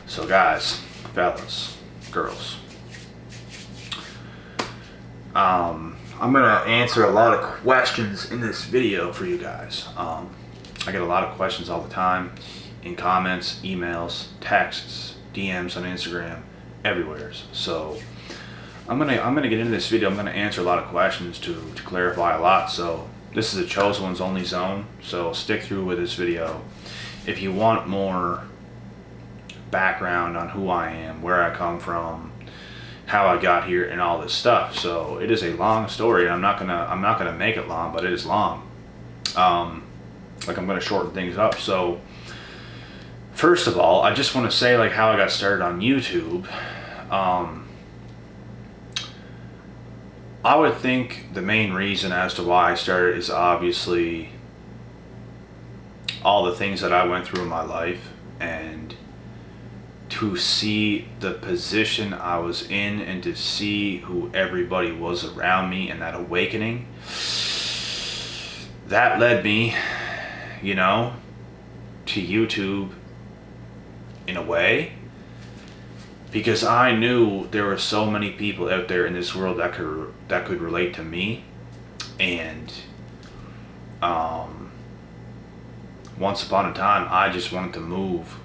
So guys, fellas, girls, I'm gonna answer a lot of questions in this video for you guys. I get a lot of questions all the time in comments, emails, texts, DMs on Instagram, everywhere. So I'm gonna get into this video. I'm gonna answer a lot of questions to clarify a lot. So this is a chosen ones only zone. So stick through with this video if you want more background on who I am, where I come from, how I got here, and all this stuff. So it is a long story. I'm not gonna make it long, but it is long. I'm gonna shorten things up. So first of all, I just want to say how I got started on YouTube. I would think the main reason as to why I started is obviously all the things that I went through in my life, and to see the position I was in, and to see who everybody was around me, and that awakening that led me, to YouTube in a way, because I knew there were so many people out there in this world that could relate to me. And once upon a time, I just wanted to move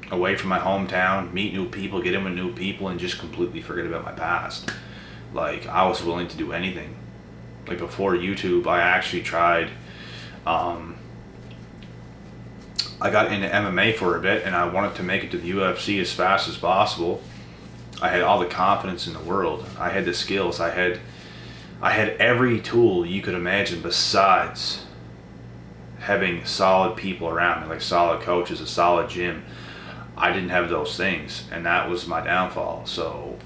away from my hometown, meet new people, get in with new people, and just completely forget about my past. I was willing to do anything. Before YouTube, I actually tried, I got into MMA for a bit, and I wanted to make it to the UFC as fast as possible. I had all the confidence in the world. I had the skills. I had every tool you could imagine, besides having solid people around me, solid coaches, a solid gym. I didn't have those things, and that was my downfall. So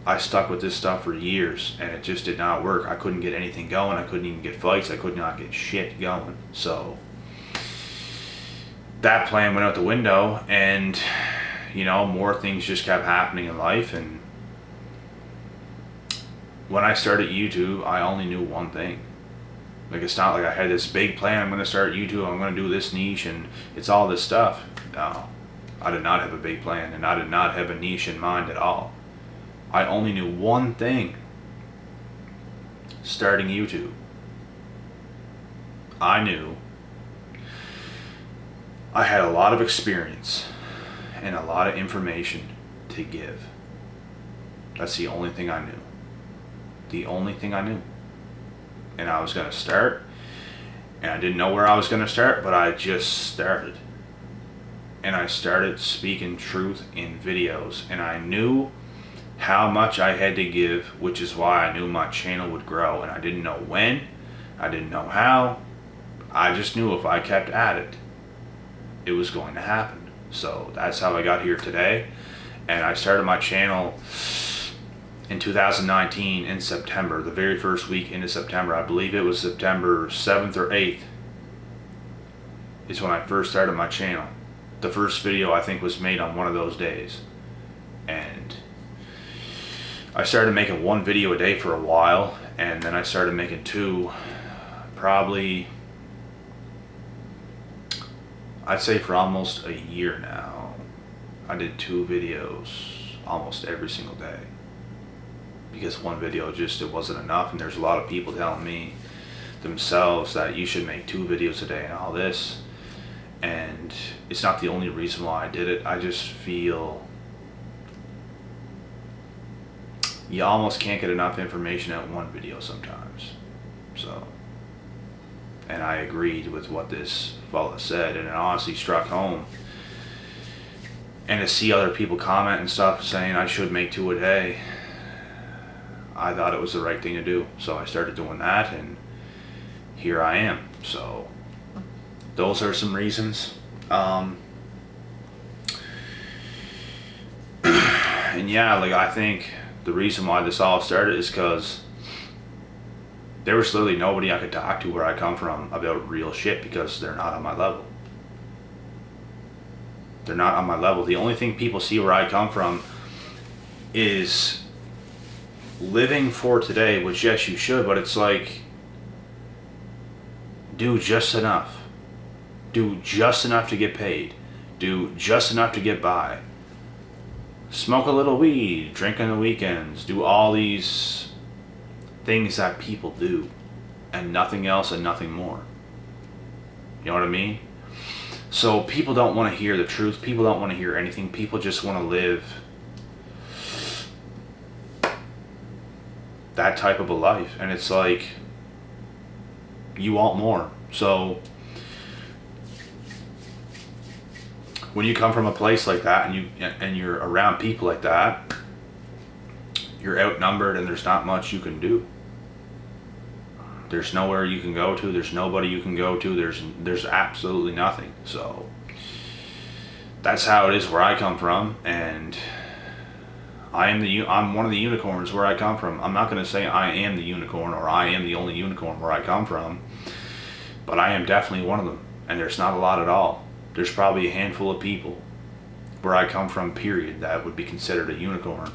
I stuck with this stuff for years, and it just did not work. I couldn't get anything going. I couldn't even get fights. I could not get shit going. So that plan went out the window, and more things just kept happening in life. And when I started YouTube, I only knew one thing. It's not like I had this big plan. I'm going to start YouTube, I'm going to do this niche, and it's all this stuff. No, I did not have a big plan, and I did not have a niche in mind at all. I only knew one thing starting YouTube. I knew I had a lot of experience and a lot of information to give. That's the only thing I knew. The only thing I knew. And I was going to start, and I didn't know where I was going to start, but I just started. And I started speaking truth in videos, and I knew how much I had to give, which is why I knew my channel would grow. And I didn't know when, I didn't know how. I just knew if I kept at it, it was going to happen. So that's how I got here today. And I started my channel in 2019 in September, the very first week into September. I believe it was September 7th or 8th is when I first started my channel. The first video I think was made on one of those days. And I started making one video a day for a while, and then I started making two, probably, I'd say for almost a year now. I did 2 videos almost every single day, because one video it wasn't enough. And there's a lot of people telling me themselves that you should make 2 videos a day and all this, and it's not the only reason why I did it. I just feel you almost can't get enough information out in one video sometimes. So, and I agreed with what this fella said, and it honestly struck home. And to see other people comment and stuff saying I should make 2 a day, I thought it was the right thing to do. So I started doing that, and here I am. So those are some reasons. And yeah, I think the reason why this all started is because there was literally nobody I could talk to where I come from about real shit, because they're not on my level. They're not on my level. The only thing people see where I come from is living for today, which yes, you should, but it's do just enough. do just enough to get paid, do just enough to get by, smoke a little weed, drink on the weekends, do all these things that people do, and nothing else and nothing more. You know what I mean? So people don't want to hear the truth. People don't want to hear anything. People just want to live that type of a life. And it's like, you want more. So when you come from a place like that and you're around people like that, you're outnumbered and there's not much you can do. There's nowhere you can go to. There's nobody you can go to. There's absolutely nothing. So that's how it is where I come from, and I'm one of the unicorns where I come from. I'm not going to say I am the unicorn or I am the only unicorn where I come from, but I am definitely one of them. And there's not a lot at all. There's probably a handful of people where I come from, period, that would be considered a unicorn.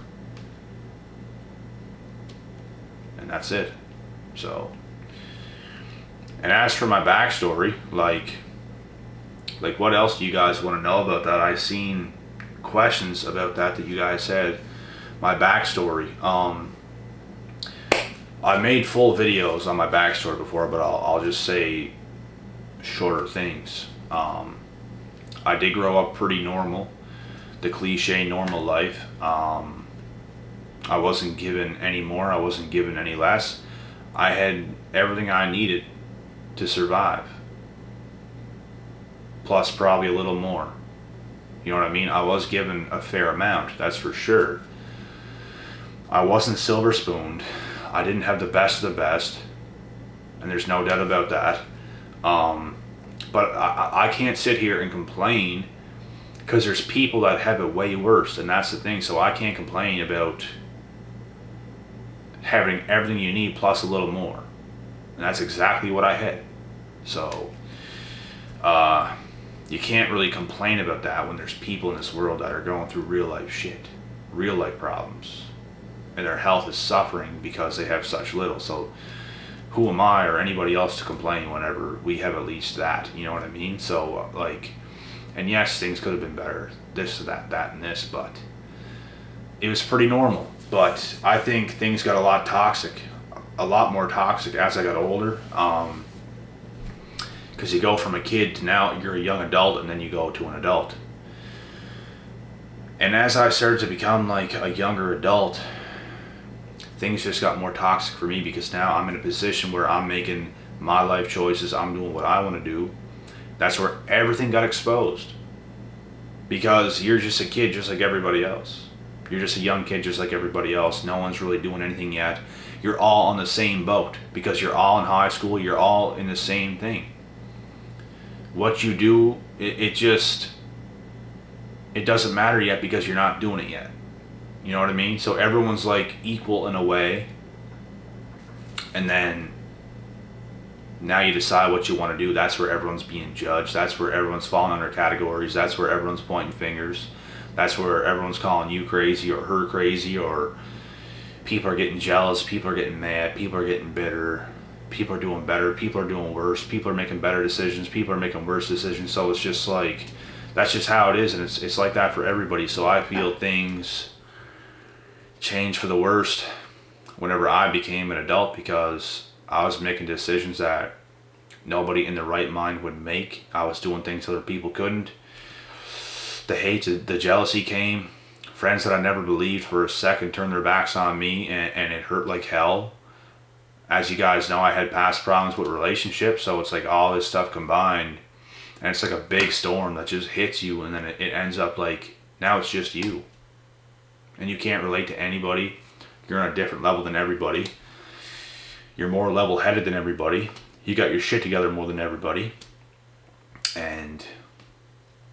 And that's it. So, and as for my backstory, like what else do you guys want to know about that? I've seen questions about that you guys had. My backstory. I made full videos on my backstory before, but I'll just say shorter things. I did grow up pretty normal, the cliche normal life. I wasn't given any more, I wasn't given any less. I had everything I needed to survive, plus probably a little more. You know what I mean? I was given a fair amount, that's for sure. I wasn't silver spooned. I didn't have the best of the best, and there's no doubt about that. But I can't sit here and complain, because there's people that have it way worse, and that's the thing. So I can't complain about having everything you need plus a little more, and that's exactly what I had. So you can't really complain about that when there's people in this world that are going through real life shit, real life problems, and their health is suffering because they have such little. So who am I or anybody else to complain whenever we have at least that? You know what I mean? So like, and yes, things could have been better, this, that, and this, but it was pretty normal. But I think things got a lot more toxic as I got older. Because you go from a kid to now you're a young adult, and then you go to an adult. And as I started to become like a younger adult, things just got more toxic for me, because now I'm in a position where I'm making my life choices, I'm doing what I want to do. That's where everything got exposed. Because you're just a kid just like everybody else. You're just a young kid just like everybody else. No one's really doing anything yet. You're all on the same boat, because you're all in high school, you're all in the same thing. What you do, it doesn't matter yet, because you're not doing it yet. You know what I mean? So everyone's like equal in a way, and then now you decide what you want to do. That's where everyone's being judged. That's where everyone's falling under categories. That's where everyone's pointing fingers. That's where everyone's calling you crazy or her crazy, or people are getting jealous, people are getting mad, people are getting bitter, people are doing better, people are doing worse, people are making better decisions, people are making worse decisions. So it's just like, that's just how it is, and it's like that for everybody. So I feel things changed for the worst whenever I became an adult, because I was making decisions that nobody in their right mind would make. I was doing things other people couldn't. The hate, the jealousy came. Friends that I never believed for a second turned their backs on me, and it hurt like hell. As you guys know, I had past problems with relationships, so it's like all this stuff combined, and it's like a big storm that just hits you, and then it ends up like, now it's just you. And you can't relate to anybody. You're on a different level than everybody. You're more level-headed than everybody. You got your shit together more than everybody. And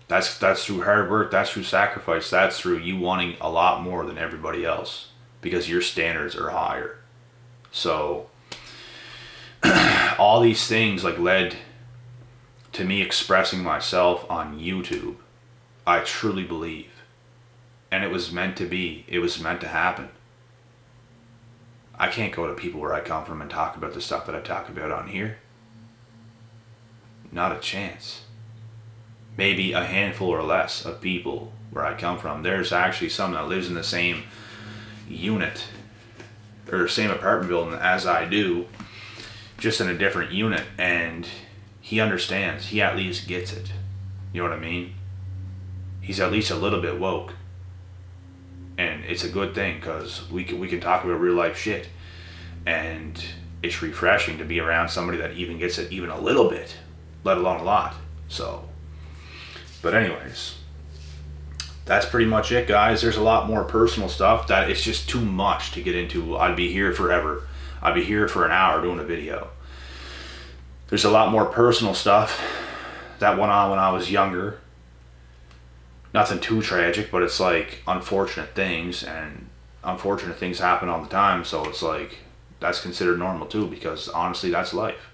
that's through hard work, that's through sacrifice, that's through you wanting a lot more than everybody else, because your standards are higher. So all these things like led to me expressing myself on YouTube, I truly believe. And it was meant to be. It was meant to happen. I can't go to people where I come from and talk about the stuff that I talk about on here. Not a chance. maybe a handful or less of people where I come from. There's actually someone that lives in the same unit or same apartment building as I do, just in a different unit, and he understands. He at least gets it. You know what I mean? He's at least a little bit woke, and it's a good thing because we can talk about real life shit, and it's refreshing to be around somebody that even gets it even a little bit, let alone a lot. So, but anyways, that's pretty much it, guys. There's a lot more personal stuff that it's just too much to get into. I'd be here forever. I'd be here for an hour doing a video. There's a lot more personal stuff that went on when I was younger. Nothing too tragic, but it's like unfortunate things, and unfortunate things happen all the time. So it's like, that's considered normal too, because honestly, that's life.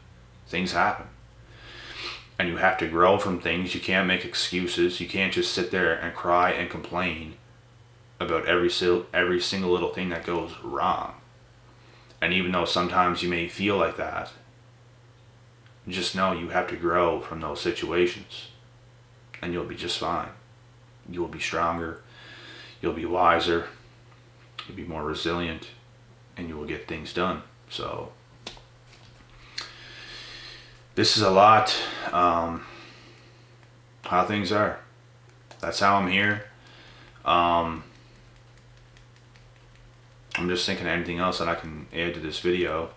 Things happen. And you have to grow from things. You can't make excuses. You can't just sit there and cry and complain about every single little thing that goes wrong. And even though sometimes you may feel like that, just know you have to grow from those situations, and you'll be just fine. You will be stronger, you'll be wiser, you'll be more resilient, and you will get things done. So this is a lot, how things are. That's how I'm here. I'm just thinking of anything else that I can add to this video.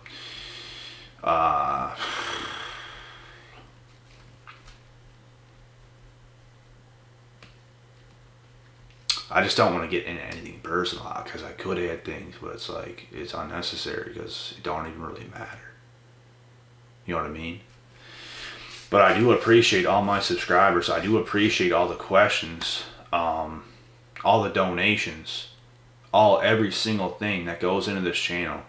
I just don't want to get into anything personal because I could add things, but it's like, it's unnecessary because it don't even really matter. You know what I mean? But I do appreciate all my subscribers. I do appreciate all the questions, all the donations, every single thing that goes into this channel.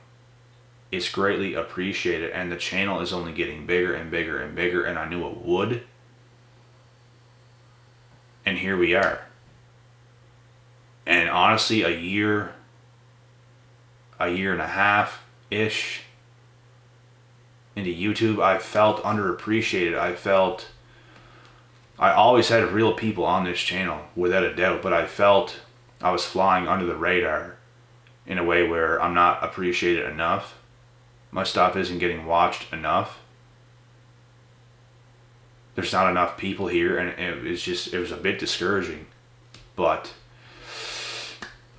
It's greatly appreciated, and the channel is only getting bigger and bigger and bigger, and I knew it would. And here we are. And honestly, a year and a half-ish into YouTube, I felt underappreciated. I always had real people on this channel, without a doubt, but I felt I was flying under the radar in a way where I'm not appreciated enough. My stuff isn't getting watched enough. There's not enough people here, and it was a bit discouraging. But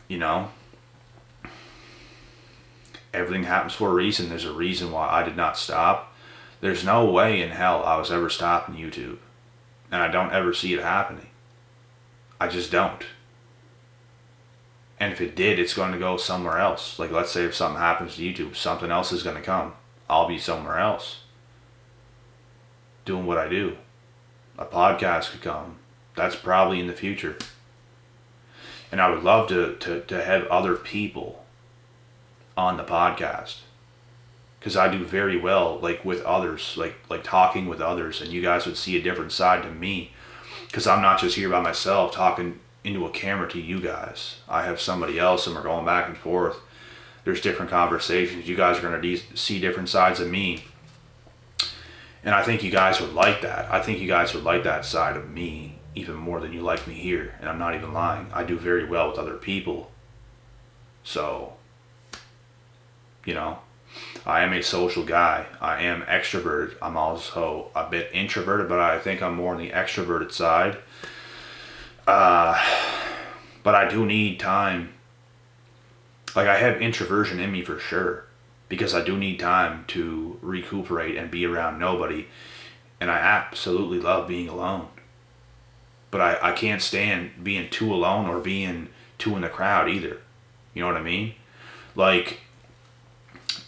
you know, everything happens for a reason. There's a reason why I did not stop. There's no way in hell I was ever stopping YouTube. And I don't ever see it happening. I just don't. And if it did, it's going to go somewhere else. Like, let's say if something happens to YouTube, something else is going to come. I'll be somewhere else, doing what I do. A podcast could come. That's probably in the future. And I would love to have other people on the podcast, because I do very well, like, with others, like talking with others, and you guys would see a different side to me, because I'm not just here by myself talking into a camera to you guys. I have somebody else, and we're going back and forth. There's different conversations. You guys are going to see different sides of me, and I think you guys would like that. I think you guys would like that side of me even more than you like me here, and I'm not even lying. I do very well with other people. So, you know, I am a social guy. I am extroverted. I'm also a bit introverted, but I think I'm more on the extroverted side. But I do need time. Like, I have introversion in me for sure, because I do need time to recuperate and be around nobody. And I absolutely love being alone. But I can't stand being too alone or being too in the crowd either. You know what I mean? Like,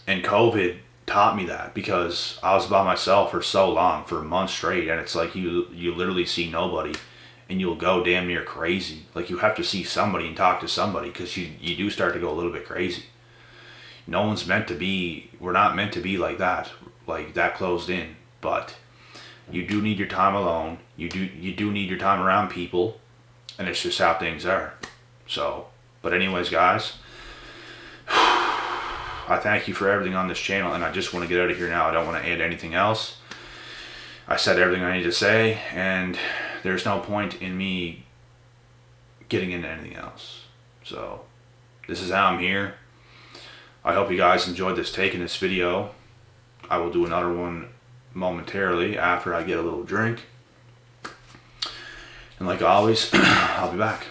and COVID taught me that, because I was by myself for so long, for months straight, and it's like you literally see nobody, and you'll go damn near crazy. Like, you have to see somebody and talk to somebody, because you do start to go a little bit crazy. No one's meant to be, we're not meant to be like that closed in, but you do need your time alone. You do need your time around people, and it's just how things are. So, but anyways, guys, I thank you for everything on this channel, and I just want to get out of here now. I don't want to add anything else. I said everything I need to say, and there's no point in me getting into anything else. So this is how I'm here. I hope you guys enjoyed this take in this video. I will do another one momentarily after I get a little drink. And like always, I'll be back.